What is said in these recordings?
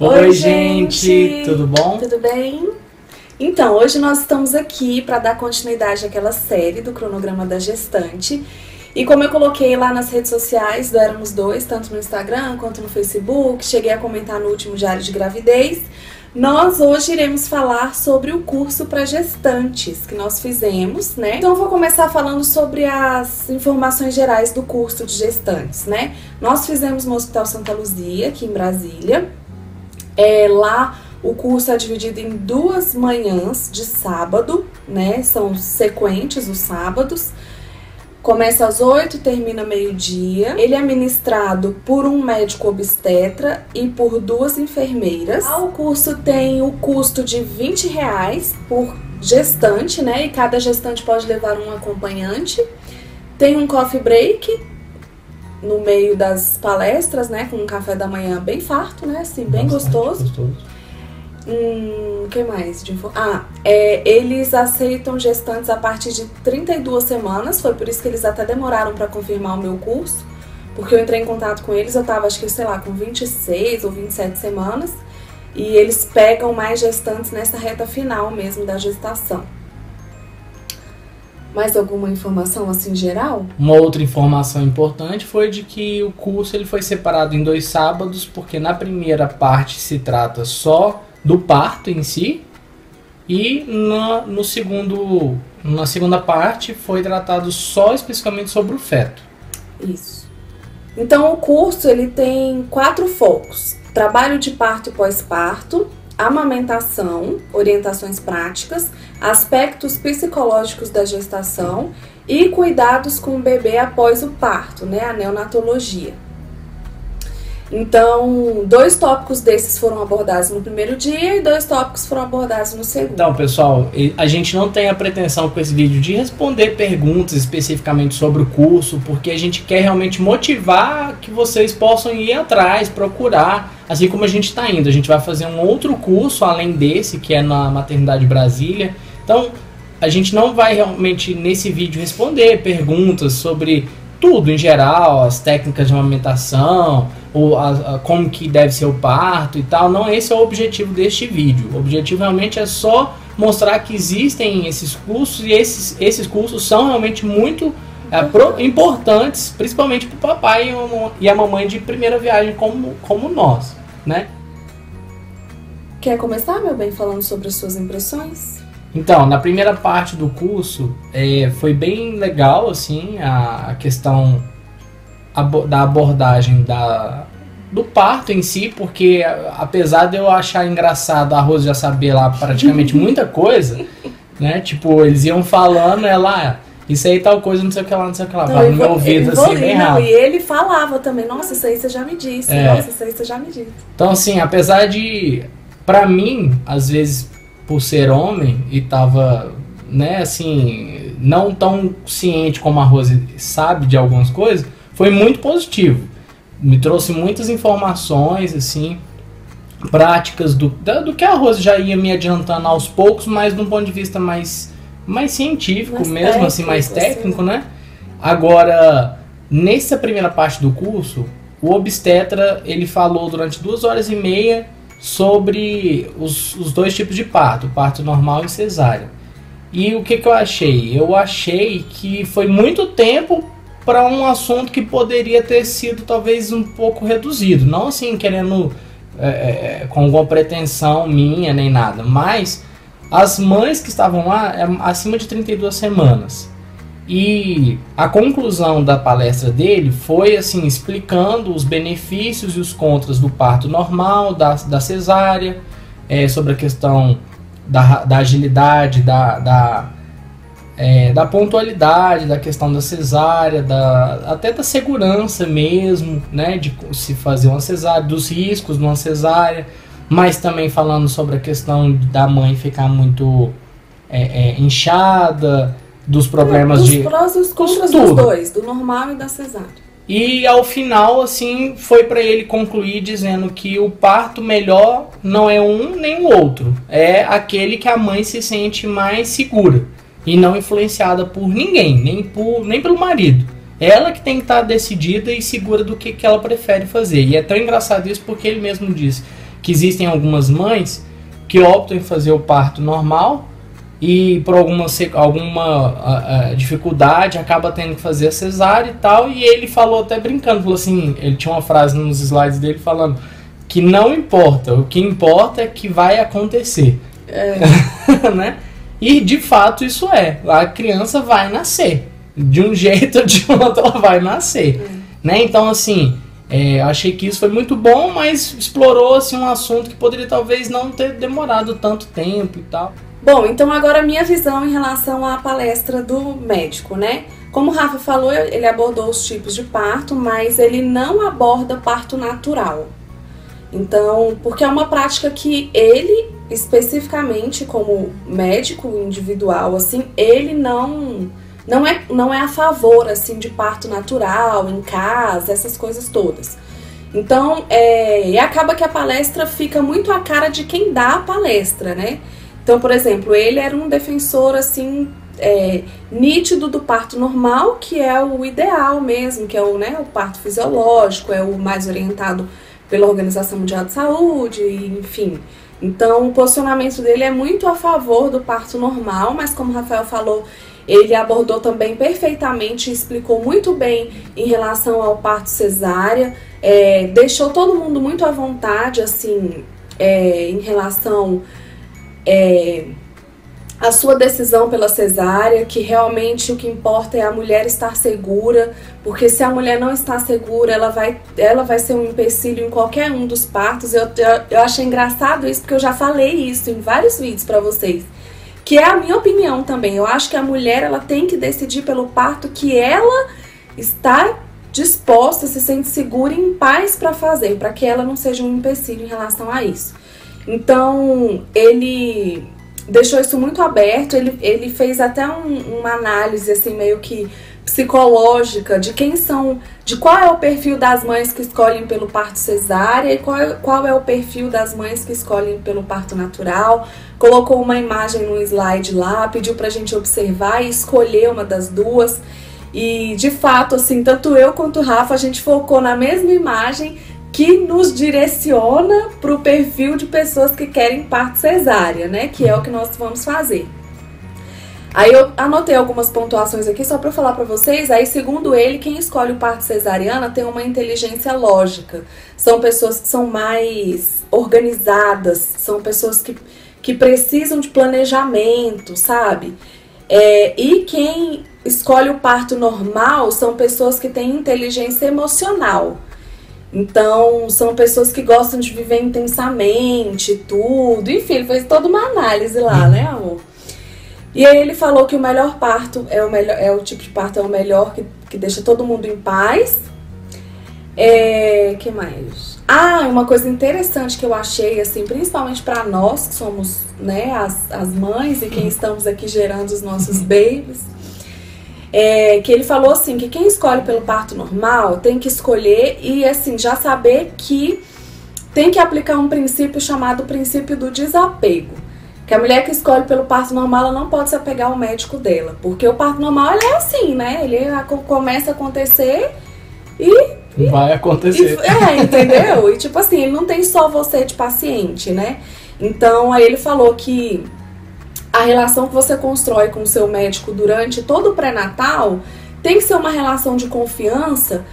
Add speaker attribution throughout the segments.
Speaker 1: Oi, gente! Tudo bom?
Speaker 2: Tudo bem? Então, hoje nós estamos aqui para dar continuidade àquela série do cronograma da gestante. E como eu coloquei lá nas redes sociais do Éramos Dois, tanto no Instagram quanto no Facebook, cheguei a comentar no último diário de gravidez, nós hoje iremos falar sobre o curso para gestantes que nós fizemos, né? Então eu vou começar falando sobre as informações gerais do curso de gestantes, né? Nós fizemos no Hospital Santa Luzia, aqui em Brasília. Lá o curso é dividido em 2 manhãs de sábado, né? São sequentes os sábados. Começa às 8, termina meio-dia. Ele é ministrado por um médico obstetra e por 2 enfermeiras. O curso tem o custo de R$20 por gestante, né? E cada gestante pode levar um acompanhante. Tem um coffee break no meio das palestras, né? Com um café da manhã bem farto, né? Assim, bem gostoso. O que mais? Eles aceitam gestantes a partir de 32 semanas. Foi por isso que eles até demoraram para confirmar o meu curso, porque eu entrei em contato com eles, eu tava, acho que, sei lá, com 26 ou 27 semanas. E eles pegam mais gestantes nessa reta final mesmo da gestação. Mais alguma informação assim geral?
Speaker 1: Uma outra informação importante foi de que o curso ele foi separado em 2 sábados, porque na primeira parte se trata só do parto em si, e na segunda parte foi tratado só especificamente sobre o feto.
Speaker 2: Isso. Então o curso ele tem 4 focos: trabalho de parto e pós-parto, amamentação, orientações práticas, aspectos psicológicos da gestação e cuidados com o bebê após o parto, né, a neonatologia. Então, 2 tópicos desses foram abordados no primeiro dia e 2 tópicos foram abordados no segundo.
Speaker 1: Então, pessoal, a gente não tem a pretensão com esse vídeo de responder perguntas especificamente sobre o curso, porque a gente quer realmente motivar que vocês possam ir atrás, procurar, assim como a gente está indo. A gente vai fazer um outro curso além desse, que é na Maternidade Brasília. Então, a gente não vai realmente nesse vídeo responder perguntas sobre tudo em geral, as técnicas de amamentação, ou como que deve ser o parto e tal. Não, esse é o objetivo deste vídeo. O objetivo realmente é só mostrar que existem esses cursos, e esses cursos são realmente muito importantes, principalmente para o papai e a mamãe de primeira viagem como nós, né?
Speaker 2: Quer começar, meu bem, falando sobre as suas impressões?
Speaker 1: Então, na primeira parte do curso, foi bem legal, assim, a questão da abordagem do parto em si, porque apesar de eu achar engraçado a Rose já saber lá praticamente muita coisa, né, tipo, eles iam falando, isso aí tal coisa, não sei o que lá, não sei o que lá, no meu ouvido, assim, bem rápido.
Speaker 2: E ele falava também, nossa, isso aí você já me disse, nossa, isso aí você já me disse.
Speaker 1: Então, assim, apesar de, pra mim, às vezes, por ser homem, e tava, né, assim, não tão ciente como a Rose sabe de algumas coisas, foi muito positivo. Me trouxe muitas informações, assim, práticas do que a Rose já ia me adiantando aos poucos, mas de um ponto de vista mais científico mesmo, técnico, assim, mais técnico, né? Agora, nessa primeira parte do curso, o obstetra, ele falou durante 2 horas e meia sobre os 2 tipos de parto, parto normal e cesárea. E o que eu achei? Eu achei que foi muito tempo para um assunto que poderia ter sido talvez um pouco reduzido. Não assim querendo com alguma pretensão minha nem nada, mas as mães que estavam lá acima de 32 semanas. E a conclusão da palestra dele foi assim, explicando os benefícios e os contras do parto normal, da cesárea, sobre a questão da agilidade, da pontualidade, da questão da cesárea, até da segurança mesmo, né, de se fazer uma cesárea, dos riscos de uma cesárea, mas também falando sobre a questão da mãe ficar muito inchada, dos problemas
Speaker 2: dos prós e os contras dos 2, do normal e da cesárea.
Speaker 1: E ao final, assim, foi para ele concluir dizendo que o parto melhor não é um nem o outro, é aquele que a mãe se sente mais segura e não influenciada por ninguém, nem pelo marido. Ela que tem que estar decidida e segura do que ela prefere fazer. E é tão engraçado isso porque ele mesmo disse que existem algumas mães que optam em fazer o parto normal e por alguma dificuldade acaba tendo que fazer a cesárea e tal, e ele falou até brincando, falou assim, ele tinha uma frase nos slides dele falando que não importa, o que importa é que vai acontecer. Né? E de fato isso a criança vai nascer, de um jeito ou de outro ela vai nascer. Né? Então assim, achei que isso foi muito bom, mas explorou assim, um assunto que poderia talvez não ter demorado tanto tempo e tal.
Speaker 2: Bom, então agora a minha visão em relação à palestra do médico, né? Como o Rafa falou, ele abordou os tipos de parto, mas ele não aborda parto natural. Então, porque é uma prática que ele, especificamente como médico individual, assim, ele não é a favor, assim, de parto natural, em casa, essas coisas todas. Então, e acaba que a palestra fica muito a cara de quem dá a palestra, né? Então, por exemplo, ele era um defensor, assim, nítido do parto normal, que é o ideal mesmo, que é o parto fisiológico, é o mais orientado pela Organização Mundial de Saúde, enfim. Então, o posicionamento dele é muito a favor do parto normal, mas como o Rafael falou, ele abordou também perfeitamente, explicou muito bem em relação ao parto cesárea, deixou todo mundo muito à vontade, assim, em relação a sua decisão pela cesárea, que realmente o que importa é a mulher estar segura, porque se a mulher não está segura, ela vai ser um empecilho em qualquer um dos partos. Eu achei engraçado isso, porque eu já falei isso em vários vídeos para vocês, que é a minha opinião também. Eu acho que a mulher, ela tem que decidir pelo parto que ela está disposta, se sente segura e em paz para fazer, para que ela não seja um empecilho em relação a isso. Então, ele deixou isso muito aberto, ele fez até uma análise assim meio que psicológica de qual é o perfil das mães que escolhem pelo parto cesárea e qual é o perfil das mães que escolhem pelo parto natural. Colocou uma imagem no slide lá, pediu pra gente observar e escolher uma das duas. E de fato, assim, tanto eu quanto o Rafa, a gente focou na mesma imagem que nos direciona para o perfil de pessoas que querem parto cesárea, né? Que é o que nós vamos fazer. Aí eu anotei algumas pontuações aqui só para falar para vocês. Aí, segundo ele, quem escolhe o parto cesariana tem uma inteligência lógica. São pessoas que são mais organizadas, são pessoas que precisam de planejamento, sabe? E quem escolhe o parto normal são pessoas que têm inteligência emocional. Então, são pessoas que gostam de viver intensamente, tudo. Enfim, ele fez toda uma análise lá, né, amor? E aí ele falou que o melhor parto o tipo de parto é o melhor, que deixa todo mundo em paz. Que mais? Uma coisa interessante que eu achei, assim, principalmente para nós que somos, né, as mães e quem estamos aqui gerando os nossos babies, que ele falou assim, que quem escolhe pelo parto normal tem que escolher e assim, já saber que tem que aplicar um princípio chamado princípio do desapego. Que a mulher que escolhe pelo parto normal, ela não pode se apegar ao médico dela. Porque o parto normal, ele é assim, né? Ele começa a acontecer e
Speaker 1: vai acontecer.
Speaker 2: Entendeu? E tipo assim, ele não tem só você de paciente, né? Então, aí ele falou que a relação que você constrói com o seu médico durante todo o pré-natal tem que ser uma relação de confiança,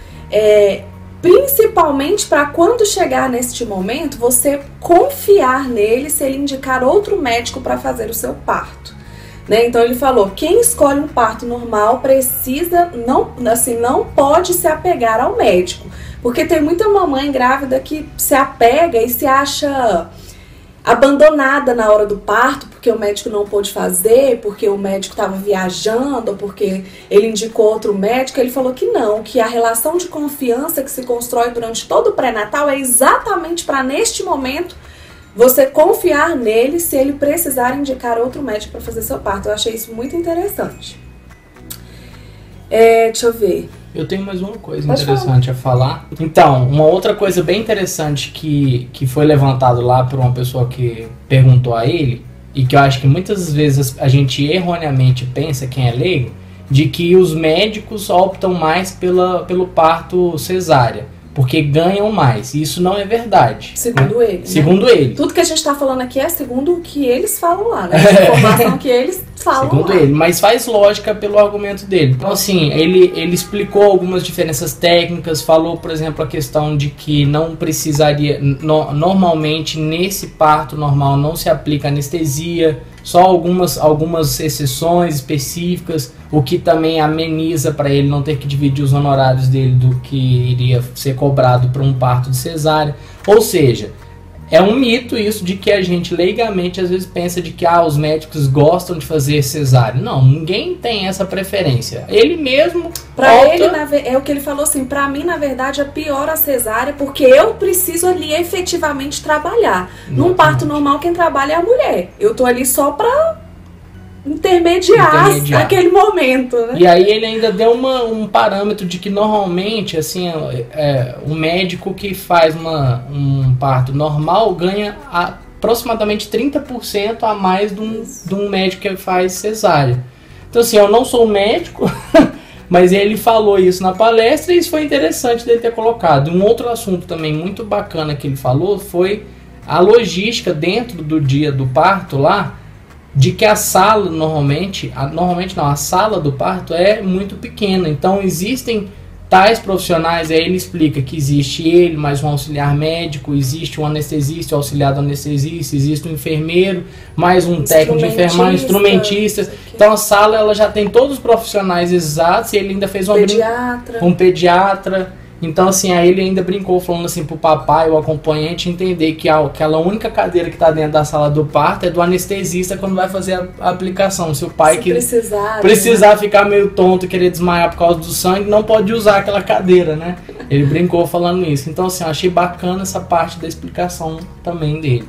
Speaker 2: principalmente para quando chegar neste momento, você confiar nele se ele indicar outro médico para fazer o seu parto. Né? Então ele falou, quem escolhe um parto normal precisa, não pode se apegar ao médico. Porque tem muita mamãe grávida que se apega e se acha abandonada na hora do parto, porque o médico não pôde fazer, porque o médico estava viajando, ou porque ele indicou outro médico. Ele falou que não, que a relação de confiança que se constrói durante todo o pré-natal é exatamente para, neste momento, você confiar nele se ele precisar indicar outro médico para fazer seu parto. Eu achei isso muito interessante. Deixa eu ver.
Speaker 1: Eu tenho mais uma coisa interessante a falar. Então, uma outra coisa bem interessante que foi levantado lá por uma pessoa que perguntou a ele, e que eu acho que muitas vezes a gente erroneamente pensa, quem é leigo, de que os médicos optam mais pelo parto cesárea. porque ganham mais. Isso não é verdade.
Speaker 2: Segundo ele.
Speaker 1: Segundo
Speaker 2: né?
Speaker 1: ele.
Speaker 2: Tudo que a gente está falando aqui é segundo o que eles falam lá, né? A informação que eles falam
Speaker 1: segundo
Speaker 2: lá.
Speaker 1: ele, mas faz lógica pelo argumento dele. Então, assim, ele explicou algumas diferenças técnicas, falou, por exemplo, a questão de que não precisaria, normalmente nesse parto normal não se aplica anestesia, só algumas exceções específicas, o que também ameniza para ele não ter que dividir os honorários dele do que iria ser cobrado para um parto de cesárea. Ou seja, é um mito isso de que a gente leigamente às vezes pensa de que os médicos gostam de fazer cesárea. Não, ninguém tem essa preferência. Ele mesmo
Speaker 2: Pra ele, é o que ele falou assim, pra mim, na verdade, é pior a cesárea, porque eu preciso ali efetivamente trabalhar. Num parto normal, quem trabalha é a mulher. Eu tô ali só pra intermediar aquele momento, né?
Speaker 1: E aí ele ainda deu um parâmetro de que normalmente, assim, um médico que faz um parto normal ganha aproximadamente 30% a mais de um médico que faz cesárea. Então, assim, eu não sou médico, mas ele falou isso na palestra e isso foi interessante dele ter colocado. Um outro assunto também muito bacana que ele falou foi a logística dentro do dia do parto lá, de que a sala a sala do parto é muito pequena, então existem tais profissionais, aí ele explica que existe ele, mais um auxiliar médico, existe um anestesista, o auxiliar do anestesista, existe um enfermeiro, mais um técnico de enfermagem, instrumentistas, então a sala ela já tem todos os profissionais exatos, e ele ainda fez um pediatra. Então, assim, aí ele ainda brincou falando assim pro papai, o acompanhante, entender que aquela única cadeira que tá dentro da sala do parto é do anestesista quando vai fazer a aplicação. Se o pai precisar ficar meio tonto e querer desmaiar por causa do sangue, não pode usar aquela cadeira, né? Ele brincou falando isso. Então, assim, eu achei bacana essa parte da explicação também dele.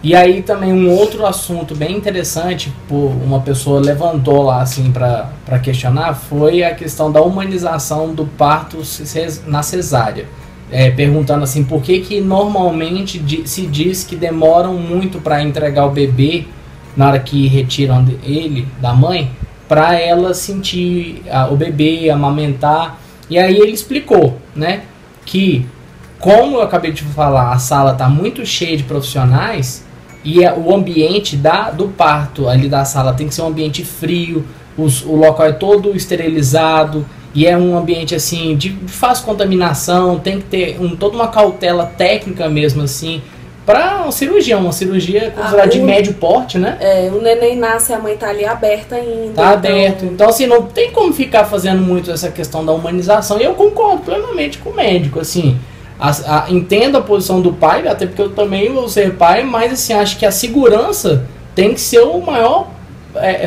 Speaker 1: E aí também um outro assunto bem interessante, uma pessoa levantou lá assim para questionar, foi a questão da humanização do parto na cesárea. Perguntando assim, por que normalmente se diz que demoram muito para entregar o bebê, na hora que retiram ele da mãe, para ela sentir o bebê, amamentar. E aí ele explicou, né, que como eu acabei de falar, a sala está muito cheia de profissionais, e o ambiente do parto ali da sala tem que ser um ambiente frio, o local é todo esterilizado, e é um ambiente assim de fácil contaminação, tem que ter toda uma cautela técnica mesmo assim, para uma cirurgia considerada de médio porte, né?
Speaker 2: O neném nasce, a mãe tá ali aberta ainda.
Speaker 1: Tá aberto, então assim, não tem como ficar fazendo muito essa questão da humanização, e eu concordo plenamente com o médico, assim. Entendo a posição do pai, até porque eu também vou ser pai, mas assim, acho que a segurança tem que ser o maior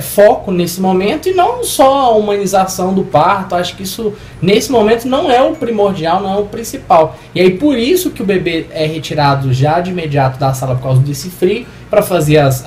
Speaker 1: foco nesse momento, e não só a humanização do parto. Acho que isso nesse momento não é o primordial, não é o principal, e aí por isso que o bebê é retirado já de imediato da sala por causa desse frio, para fazer as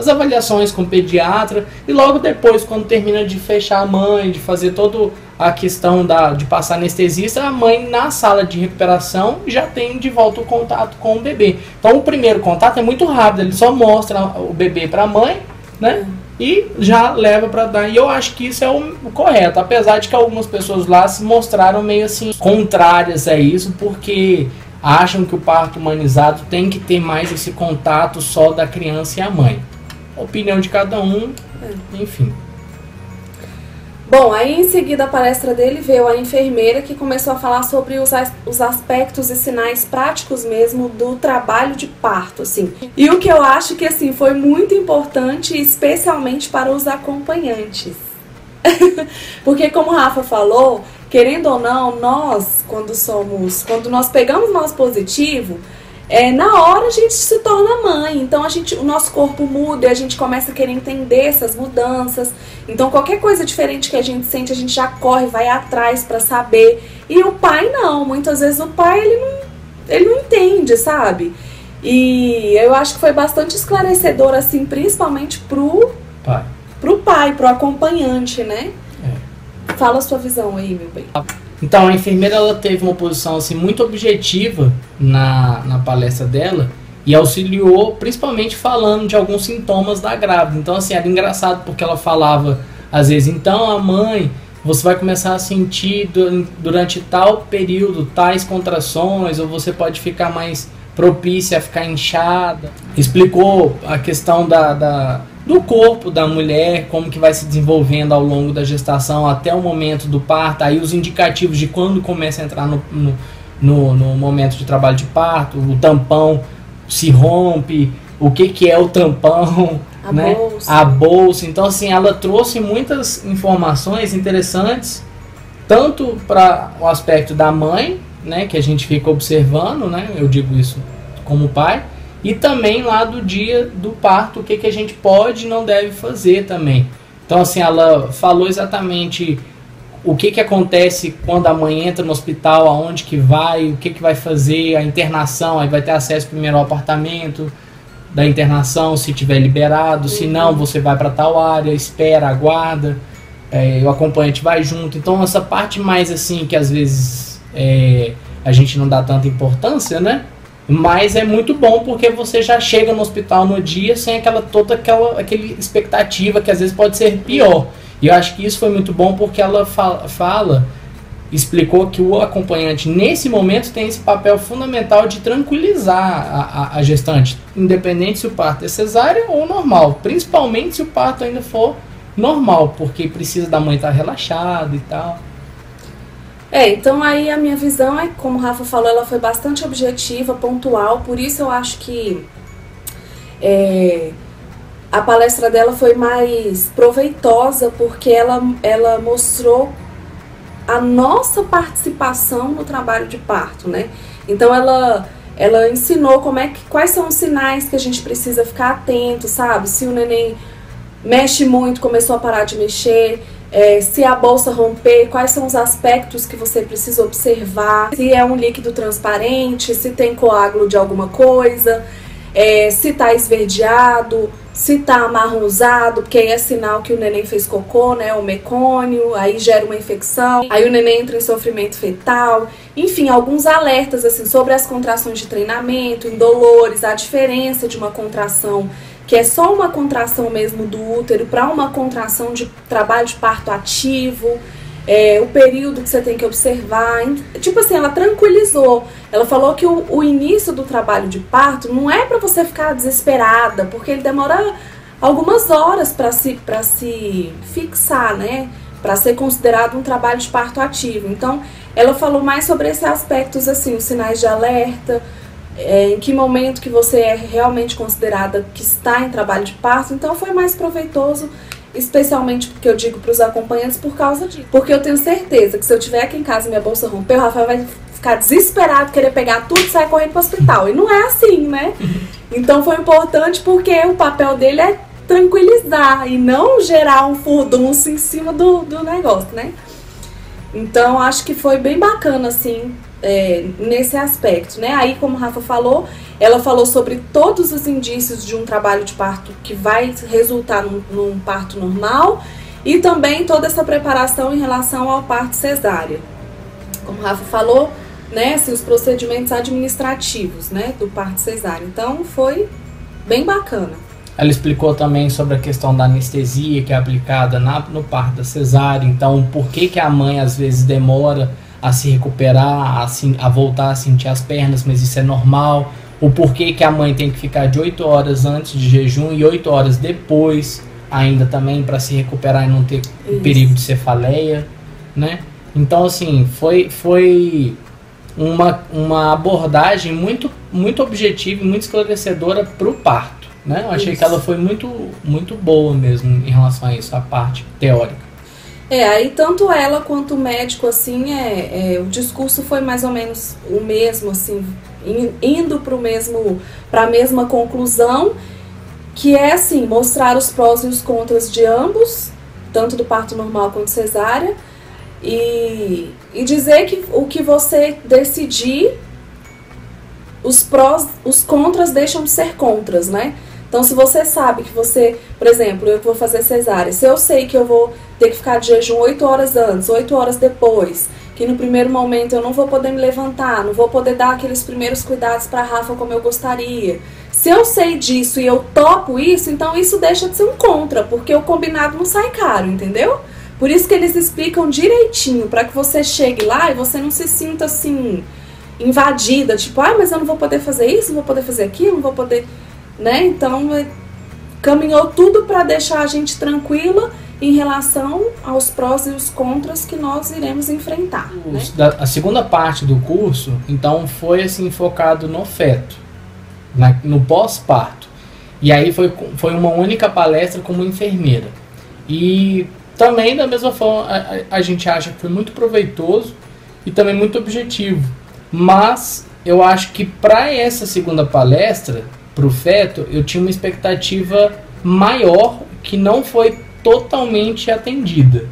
Speaker 1: avaliações com o pediatra, e logo depois, quando termina de fechar a mãe, de fazer toda a questão de passar anestesista, a mãe na sala de recuperação já tem de volta o contato com o bebê. Então o primeiro contato é muito rápido, ele só mostra o bebê para a mãe, né? E já leva para dar. E eu acho que isso é o correto, apesar de que algumas pessoas lá se mostraram meio assim contrárias a isso, porque acham que o parto humanizado tem que ter mais esse contato só da criança e a mãe. Opinião de cada um, enfim.
Speaker 2: Bom, aí em seguida a palestra dele veio a enfermeira, que começou a falar sobre os aspectos e sinais práticos mesmo do trabalho de parto, assim. E o que eu acho que, assim, foi muito importante, especialmente para os acompanhantes. Porque, como o Rafa falou, querendo ou não, nós, quando nós pegamos nosso positivo, na hora a gente se torna mãe, então o nosso corpo muda e a gente começa a querer entender essas mudanças. Então qualquer coisa diferente que a gente sente, a gente já corre, vai atrás pra saber. E o pai não, muitas vezes o pai ele não entende, sabe? E eu acho que foi bastante esclarecedor, assim, principalmente pro pai, pro acompanhante, né? Fala a sua visão aí, meu bem.
Speaker 1: Então, a enfermeira ela teve uma posição assim, muito objetiva na palestra dela, e auxiliou principalmente falando de alguns sintomas da grávida. Então, assim, era engraçado porque ela falava, às vezes, então a mãe, você vai começar a sentir durante tal período tais contrações, ou você pode ficar mais propícia a ficar inchada. Explicou a questão do corpo da mulher, como que vai se desenvolvendo ao longo da gestação até o momento do parto, aí os indicativos de quando começa a entrar no momento de trabalho de parto, o tampão se rompe, o que é o tampão, né? A bolsa. Então, assim, ela trouxe muitas informações interessantes, tanto para o aspecto da mãe, né, que a gente fica observando, né, eu digo isso como pai, e também lá do dia do parto, o que a gente pode e não deve fazer também. Então, assim, ela falou exatamente o que acontece quando a mãe entra no hospital, aonde que vai, o que vai fazer, a internação, aí vai ter acesso primeiro ao apartamento da internação, se tiver liberado, se não, você vai para tal área, espera, aguarda, o acompanhante vai junto. Então, essa parte mais assim, que às vezes a gente não dá tanta importância, né? Mas é muito bom porque você já chega no hospital no dia sem aquela expectativa que às vezes pode ser pior. E eu acho que isso foi muito bom porque ela explicou que o acompanhante nesse momento tem esse papel fundamental de tranquilizar a gestante, independente se o parto é cesárea ou normal, principalmente se o parto ainda for normal, porque precisa da mãe estar relaxada e tal.
Speaker 2: Então aí a minha visão é, como o Rafa falou, ela foi bastante objetiva, pontual, por isso eu acho que a palestra dela foi mais proveitosa, porque ela mostrou a nossa participação no trabalho de parto, né? Então ela ensinou quais são os sinais que a gente precisa ficar atento, sabe? Se o neném mexe muito, começou a parar de mexer, se a bolsa romper, quais são os aspectos que você precisa observar, se é um líquido transparente, se tem coágulo de alguma coisa, se tá esverdeado, se tá amarronzado, porque aí é sinal que o neném fez cocô, né, o mecônio, aí gera uma infecção, aí o neném entra em sofrimento fetal, enfim, alguns alertas assim sobre as contrações de treinamento, indolores, a diferença de uma contração que é só uma contração mesmo do útero para uma contração de trabalho de parto ativo, o período que você tem que observar. Tipo assim, ela tranquilizou. Ela falou que o início do trabalho de parto não é para você ficar desesperada, porque ele demora algumas horas para se fixar, né? Para ser considerado um trabalho de parto ativo. Então, ela falou mais sobre esses aspectos, assim, os sinais de alerta, em que momento que você é realmente considerada que está em trabalho de parto. Então foi mais proveitoso, especialmente porque eu digo para os acompanhantes por causa disso. Porque eu tenho certeza que se eu tiver aqui em casa e minha bolsa romper, o Rafael vai ficar desesperado, querer pegar tudo e sair correndo para o hospital. E não é assim, né? Então foi importante porque o papel dele é tranquilizar e não gerar um furdunço em cima do negócio, né? Então acho que foi bem bacana, assim, nesse aspecto, né? Aí, como a Rafa falou, ela falou sobre todos os indícios de um trabalho de parto que vai resultar num parto normal e também toda essa preparação em relação ao parto cesárea. Como a Rafa falou, né, assim, os procedimentos administrativos, né, do parto cesárea. Então, foi bem bacana.
Speaker 1: Ela explicou também sobre a questão da anestesia que é aplicada no parto da cesárea. Então, por que a mãe às vezes demora a se recuperar, a voltar a sentir as pernas, mas isso é normal. O porquê que a mãe tem que ficar de 8 horas antes de jejum e 8 horas depois ainda também para se recuperar e não ter perigo de cefaleia, né? Então, assim, foi uma abordagem muito, muito objetiva e muito esclarecedora para o parto, né? Eu achei que ela foi muito, muito boa mesmo em relação a isso, a parte teórica.
Speaker 2: Aí tanto ela quanto o médico, assim, o discurso foi mais ou menos o mesmo, assim, indo para a mesma conclusão, que é, assim, mostrar os prós e os contras de ambos, tanto do parto normal quanto cesárea, e dizer que o que você decidir, os prós, os contras deixam de ser contras, né? Então, se você sabe que você, por exemplo, eu vou fazer cesárea, se eu sei que eu vou ter que ficar de jejum 8 horas antes, 8 horas depois, que no primeiro momento eu não vou poder me levantar, não vou poder dar aqueles primeiros cuidados para a Rafa como eu gostaria. Se eu sei disso e eu topo isso, então isso deixa de ser um contra, porque o combinado não sai caro, entendeu? Por isso que eles explicam direitinho, para que você chegue lá e você não se sinta assim, invadida, tipo, mas eu não vou poder fazer isso, não vou poder fazer aquilo, não vou poder, né? Então, caminhou tudo para deixar a gente tranquila em relação aos prós e os contras que nós iremos enfrentar, né?
Speaker 1: A segunda parte do curso, então, foi assim, focado no feto, no pós-parto. E aí foi uma única palestra como enfermeira. E também, da mesma forma, a gente acha que foi muito proveitoso e também muito objetivo. Mas eu acho que para essa segunda palestra, para o feto, eu tinha uma expectativa maior que não foi totalmente atendida.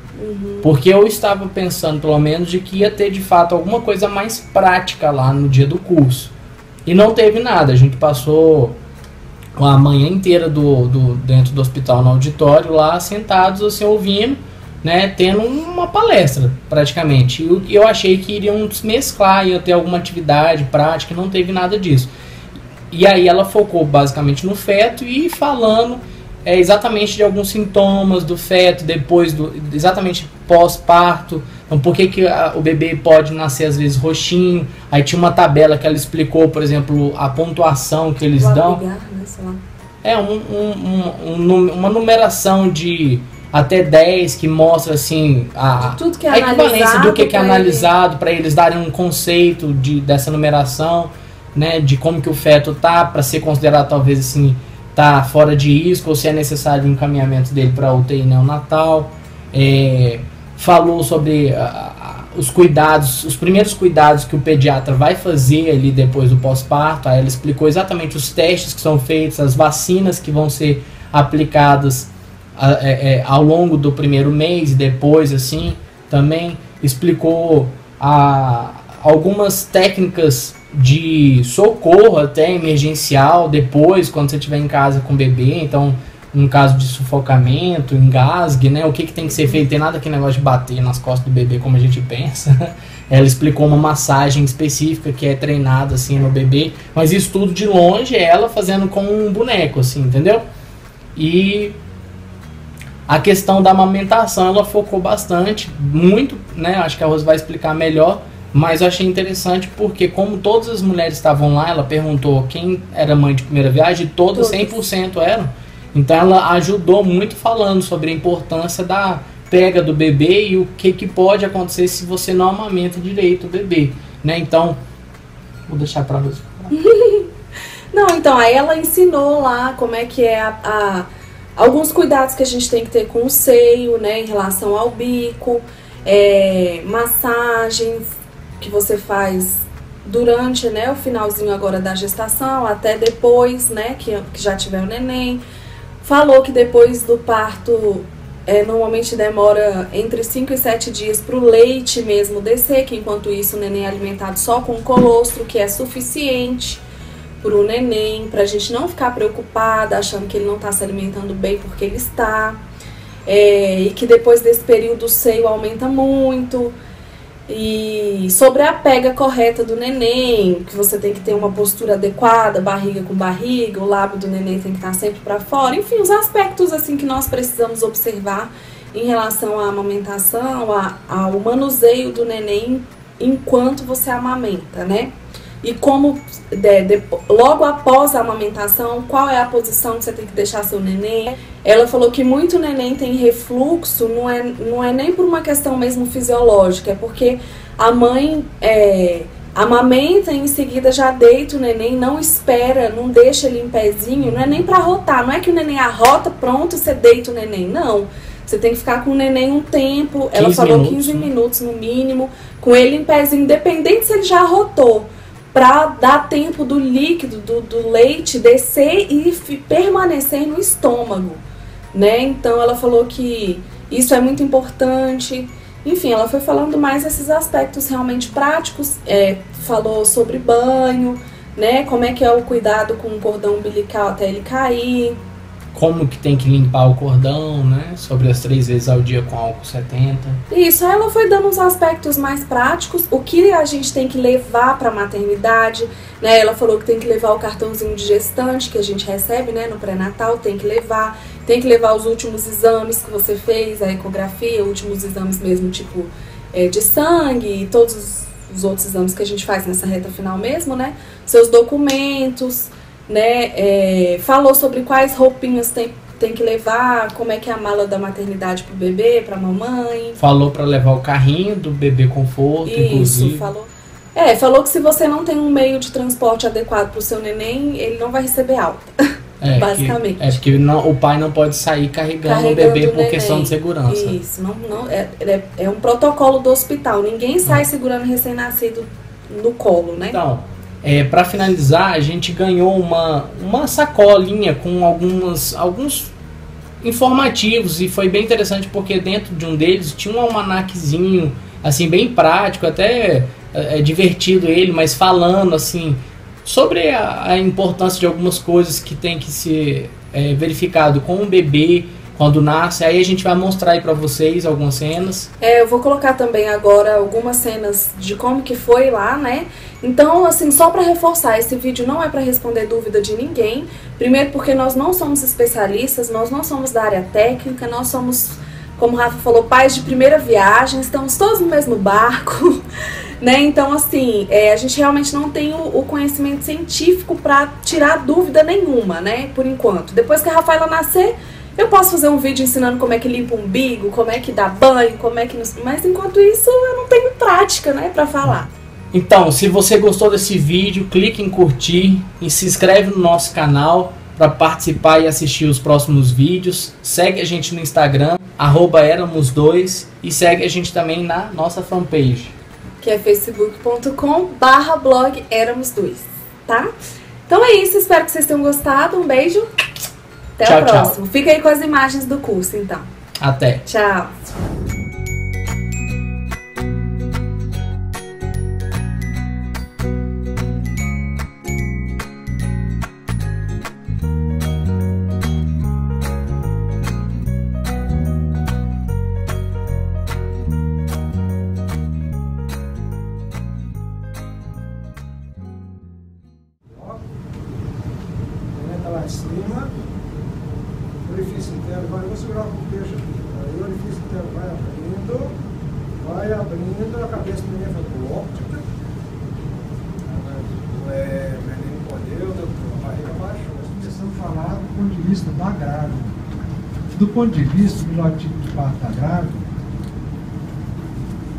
Speaker 1: Porque eu estava pensando, pelo menos, de que ia ter de fato alguma coisa mais prática lá no dia do curso. E não teve nada. A gente passou a manhã inteira dentro do hospital, no auditório, lá sentados, assim, ouvindo, né, tendo uma palestra, praticamente. E eu achei que iriam mesclar, ia ter alguma atividade prática, e não teve nada disso. E aí ela focou basicamente no feto e falando exatamente de alguns sintomas do feto, depois exatamente pós-parto. Então, por que o bebê pode nascer às vezes roxinho? Aí tinha uma tabela que ela explicou, por exemplo, a pontuação que eles dão.
Speaker 2: Abrigar, né, sei lá.
Speaker 1: Uma numeração de até 10 que mostra assim
Speaker 2: tudo que é
Speaker 1: a equivalência do que é analisado, para eles darem um conceito dessa numeração, né, de como que o feto tá, para ser considerado talvez assim, tá fora de risco, ou se é necessário o encaminhamento dele para UTI neonatal. Falou sobre os cuidados, os primeiros cuidados que o pediatra vai fazer ali depois do pós-parto. Aí ela explicou exatamente os testes que são feitos, as vacinas que vão ser aplicadas ao longo do primeiro mês e depois, assim, também explicou algumas técnicas de socorro até emergencial depois, quando você estiver em casa com o bebê. Então, um caso de sufocamento, engasgue, né? O que tem que ser feito? Tem nada aquele negócio de bater nas costas do bebê como a gente pensa. Ela explicou uma massagem específica que é treinada assim no bebê, mas isso tudo de longe é ela fazendo com um boneco, assim, entendeu? E a questão da amamentação ela focou bastante, muito, né? Acho que a Rose vai explicar melhor, mas eu achei interessante porque, como todas as mulheres estavam lá, ela perguntou quem era mãe de primeira viagem, e todas 100% eram. Então ela ajudou muito falando sobre a importância da pega do bebê e o que pode acontecer se você não amamenta direito o bebê, né? Então, vou deixar para você.
Speaker 2: Não, então, aí ela ensinou lá como é que é alguns cuidados que a gente tem que ter com o seio, né, em relação ao bico, massagens que você faz durante, né, o finalzinho agora da gestação, até depois, né, que já tiver o neném. Falou que depois do parto, normalmente demora entre 5 e 7 dias para o leite mesmo descer, que enquanto isso o neném é alimentado só com colostro, que é suficiente para o neném, para a gente não ficar preocupada, achando que ele não está se alimentando bem, porque ele está. E que depois desse período o seio aumenta muito. E sobre a pega correta do neném, que você tem que ter uma postura adequada, barriga com barriga, o lábio do neném tem que estar sempre para fora. Enfim, os aspectos assim que nós precisamos observar em relação à amamentação, ao manuseio do neném enquanto você amamenta, né? E como logo após a amamentação, qual é a posição que você tem que deixar seu neném. Ela falou que muito neném tem refluxo, não é nem por uma questão mesmo fisiológica, é porque a mãe amamenta e em seguida já deita o neném, não espera, não deixa ele em pezinho, não é nem para arrotar, não é que o neném arrota, pronto, você deita o neném, não. Você tem que ficar com o neném um tempo, ela falou 15 minutos no mínimo, com ele em pezinho, independente se ele já arrotou, para dar tempo do líquido, do leite descer e permanecer no estômago, né? Então ela falou que isso é muito importante. Enfim, ela foi falando mais esses aspectos realmente práticos, falou sobre banho, né? Como é que é o cuidado com o cordão umbilical até ele cair.
Speaker 1: Como que tem que limpar o cordão, né? Sobre as 3 vezes ao dia com álcool 70.
Speaker 2: Isso, ela foi dando uns aspectos mais práticos, o que a gente tem que levar para a maternidade, né? Ela falou que tem que levar o cartãozinho de gestante que a gente recebe, né, no pré-natal, tem que levar, tem que levar os últimos exames que você fez, a ecografia, últimos exames mesmo, tipo de sangue, e todos os outros exames que a gente faz nessa reta final mesmo, né? Seus documentos, né? Falou sobre quais roupinhas tem que levar, como é que é a mala da maternidade pro bebê, pra mamãe.
Speaker 1: Falou para levar o carrinho do bebê conforto,
Speaker 2: Isso,
Speaker 1: inclusive.
Speaker 2: Falou que se você não tem um meio de transporte adequado pro seu neném, ele não vai receber alta. Basicamente.
Speaker 1: Porque o pai não pode sair carregando o bebê por questão de segurança.
Speaker 2: Isso, é um protocolo do hospital. Ninguém sai segurando recém-nascido no colo, né?
Speaker 1: Então, para finalizar, a gente ganhou uma sacolinha com alguns informativos, e foi bem interessante porque dentro de um deles tinha um almanaquezinho, assim, bem prático, até divertido ele, mas falando assim sobre a importância de algumas coisas que tem que ser verificado com o bebê quando nasce. Aí a gente vai mostrar aí pra vocês algumas cenas.
Speaker 2: Eu vou colocar também agora algumas cenas de como que foi lá, né? Então, assim, só pra reforçar, esse vídeo não é pra responder dúvida de ninguém. Primeiro porque nós não somos especialistas, nós não somos da área técnica, nós somos, como o Rafa falou, pais de primeira viagem, estamos todos no mesmo barco. Né? Então, assim, a gente realmente não tem o conhecimento científico para tirar dúvida nenhuma, né? Por enquanto. Depois que a Rafaela nascer, eu posso fazer um vídeo ensinando como é que limpa o umbigo, como é que dá banho, como é que... Mas enquanto isso, eu não tenho prática, né, para falar.
Speaker 1: Então, se você gostou desse vídeo, clique em curtir e se inscreve no nosso canal para participar e assistir os próximos vídeos. Segue a gente no Instagram, @eramos2, e segue a gente também na nossa fanpage,
Speaker 2: que é facebook.com/blog Éramos2, tá? Então é isso, espero que vocês tenham gostado. Um beijo, até o próximo. Tchau. Fica aí com as imagens do curso, então.
Speaker 1: Até.
Speaker 2: Tchau.
Speaker 3: Lá em cima, o orifício interno vai, eu vou segurar o peixe aqui, aí o orifício interno vai abrindo, a cabeça do menino vai pro óptica, o menino podeu, a barriga baixou. Precisamos falar do ponto de vista da grávida. Do ponto de vista do tipo de parto da grávida,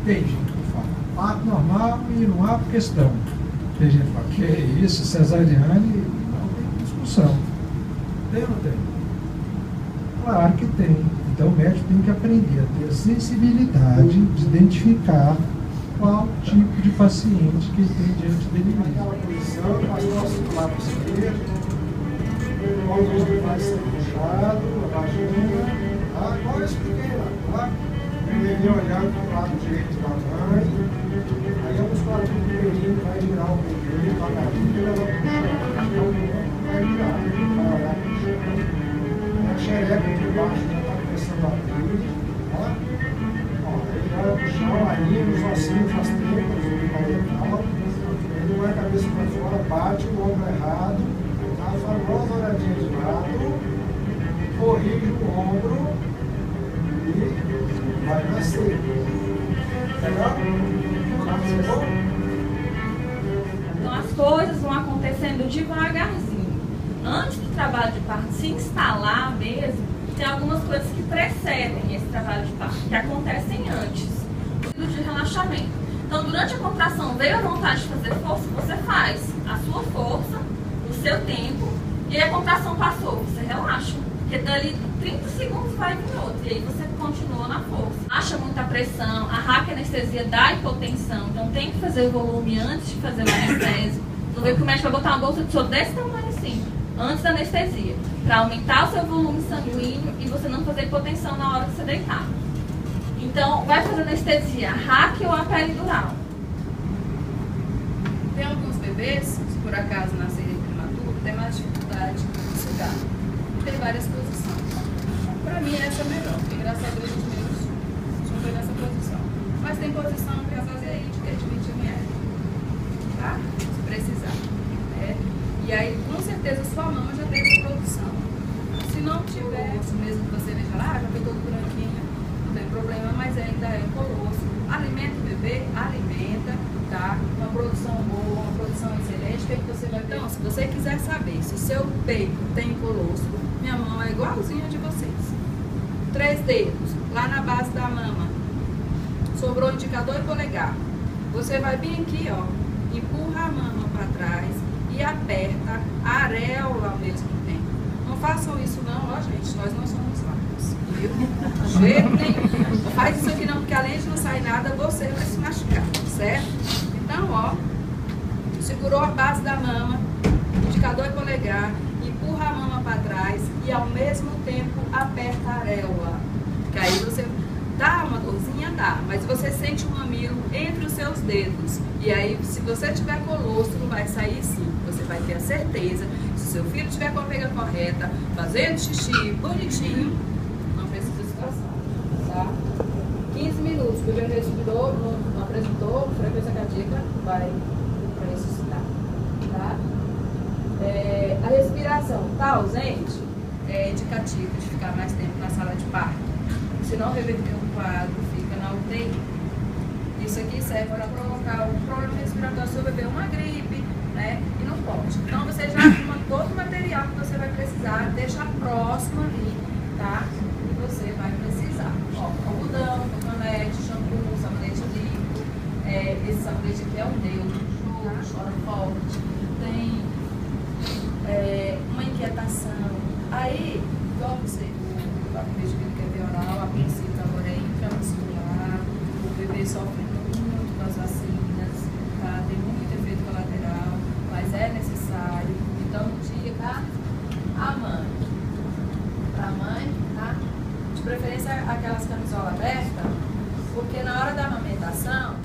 Speaker 3: tem gente que fala, parto normal e não há questão. Tem gente que fala, que é isso, cesariane, discussão. Tem ou não tem? Claro que tem. Então o médico tem que aprender a ter a sensibilidade de identificar qual tipo de paciente que ele tem diante dele mesmo. Naquela posição, as costas do lado esquerdo, o ombro vai ser puxado, a vagina, igual eu expliquei lá, tá? Ele olhando para o lado direito da mãe, aí a musculatura do peirinho vai virar o peirinho devagarinho, ele vai puxar, vai virar, vai olhar para o chão. A xereca aqui embaixo já está começando a abrir, ó. Ele olha para o chão, aí os ossinhos, as tripas, o parietal, ele vai a cabeça para fora, bate o ombro errado, faz uma boa olhadinha de lado, corrige o ombro e vai nascer. Legal?
Speaker 4: Então as coisas vão acontecendo devagarzinho. Antes do trabalho de parto se instalar mesmo, tem algumas coisas que precedem esse trabalho de parto, que acontecem antes do de relaxamento. Então durante a contração veio a vontade de fazer força, você faz a sua força, o seu tempo, e aí a contração passou, você relaxa. Porque dali 30 segundos vai vir outro, e aí você continua na força. Acha muita pressão, a raquianestesia dá hipotensão, então tem que fazer o volume antes de fazer o anestésico. Não vê que o médico vai botar uma bolsa de soro desse tamanho assim, antes da anestesia, para aumentar o seu volume sanguíneo e você não fazer hipotensão na hora que você deitar. Então, vai fazer anestesia, a raque ou a peridural.
Speaker 5: Tem alguns bebês, se por acaso nascerem prematuro, tem mais dificuldade de sugar. Tem várias posições. Pra mim essa é melhor, porque graças a Deus os meus super nessa posição. Mas tem posição para fazer aí de 20 ml, tá? Se precisar. E aí, com certeza, sua mama já tem essa produção. Se não tiver, posição excelente, o que você vai ver? Então, se você quiser saber se o seu peito tem colostro, minha mão é igualzinha a de vocês. 3 dedos, lá na base da mama. Sobrou o indicador e polegar. Você vai vir aqui, ó, empurra a mama para trás e aperta a areola ao mesmo tempo. Não façam isso não, ó gente, nós não somos lábios, viu? De jeito nenhum. Não faz isso aqui não, porque além de não sair nada, você vai se machucar, certo? Então, ó, segurou a base da mama, indicador e polegar, empurra a mama para trás e ao mesmo tempo aperta a areola. Que aí você dá uma dorzinha, dá, mas você sente o mamilo entre os seus dedos. E aí, se você tiver colostro, vai sair sim. Você vai ter a certeza. Se seu filho tiver com a pega correta, fazendo xixi bonitinho, não precisa se passar, tá? 15 minutos, o bebê respirou, não apresentou frequência cardíaca, vai para ressuscitar, tá? A respiração está ausente, é indicativo de ficar mais tempo na sala de parto. Se não reverter o quadro, fica na UTI. Isso aqui serve para provocar um problema respiratório do seu bebê, uma gripe, né? E não pode. Então você já arruma todo o material que você vai precisar, deixa próximo ali, tá? E você vai precisar. Ó, algodão, cotonete, shampoo, sabonete líquido. Esse sabonete aqui é um neutro, chora forte, tem uma inquietação. Aí, igual você, o acredito que é via oral, a princípio agora é intramuscular, o bebê sofre muito com as vacinas, tá? Tem muito efeito colateral, mas é necessário. Então, dica a mãe. Pra mãe, tá? De preferência aquelas camisolas abertas, porque na hora da amamentação,